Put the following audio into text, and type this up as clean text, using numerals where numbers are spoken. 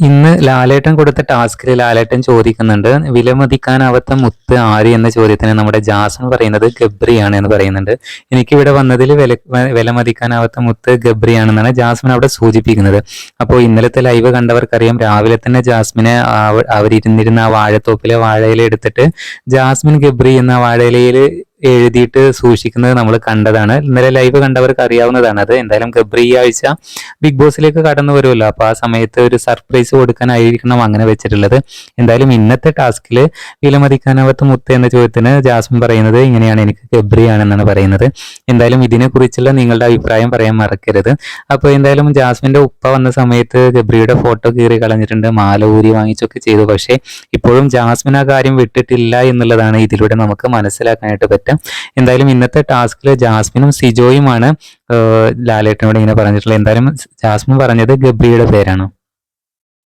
ഇന്ന് ലാലേട്ടൻ കൊടുത്ത ടാസ്കിൽ ലാലേട്ടൻ ചോദിക്കുന്നുണ്ട്, വിലമതിക്കാനാവാത്ത മുത്ത് ആര് എന്ന ചോദ്യത്തിന് നമ്മുടെ ജാസ്മിൻ പറയുന്നത് ഗബ്രിയാണ് എന്ന് പറയുന്നുണ്ട്. എനിക്കിവിടെ വന്നതിൽ വിലമതിക്കാനാവാത്ത മുത്ത് ഗബ്രിയാണെന്നാണ് ജാസ്മിൻ അവിടെ സൂചിപ്പിക്കുന്നത്. അപ്പോൾ ഇന്നലത്തെ ലൈവ് കണ്ടവർക്കറിയാം, രാവിലെ തന്നെ ജാസ്മിനെ അവരിരുന്നിരുന്ന ആ വാഴത്തോപ്പിലെ വാഴയില എടുത്തിട്ട് ജാസ്മിൻ ഗബ്രി എന്ന വാഴയിലയിൽ എഴുതിയിട്ട് സൂക്ഷിക്കുന്നത് നമ്മൾ കണ്ടതാണ്. ഇന്നലെ ലൈവ് കണ്ടവർക്ക് അറിയാവുന്നതാണ് അത്. എന്തായാലും ഗബ്രി ഈ ആഴ്ച ബിഗ് ബോസിലേക്ക് കടന്നു വരുമല്ലോ, അപ്പൊ ആ സമയത്ത് ഒരു സർപ്രൈസ് കൊടുക്കാനായിരിക്കണം അങ്ങനെ വെച്ചിട്ടുള്ളത്. എന്തായാലും ഇന്നത്തെ ടാസ്കിൽ വിലമതിക്കാനാവാത്ത മുത്ത് എന്ന ചോദ്യത്തിന് ജാസ്മിൻ പറയുന്നത് ഇങ്ങനെയാണ്, എനിക്ക് ഗബ്രിയാണെന്നാണ് പറയുന്നത്. എന്തായാലും ഇതിനെക്കുറിച്ചുള്ള നിങ്ങളുടെ അഭിപ്രായം പറയാൻ മറക്കരുത്. അപ്പോൾ എന്തായാലും ജാസ്മിന്റെ ഉപ്പ വന്ന സമയത്ത് ഗബ്രിയുടെ ഫോട്ടോ കീറി കളഞ്ഞിട്ടുണ്ട്, മാല ഊരി വാങ്ങിച്ചൊക്കെ ചെയ്തു. പക്ഷേ ഇപ്പോഴും ജാസ്മിൻ ആ കാര്യം വിട്ടിട്ടില്ല എന്നുള്ളതാണ് ഇതിലൂടെ നമുക്ക് മനസ്സിലാക്കാനായിട്ട് പറ്റും. എന്തായാലും ഇന്നത്തെ ടാസ്കിൽ ജാസ്മിനും സിജോയുമാണ് ലാലേട്ടനോട് ഇങ്ങനെ പറഞ്ഞിട്ടുള്ളത്. എന്തായാലും ജാസ്മിൻ പറഞ്ഞത് ഗബ്രിയുടെ പേരാണ്.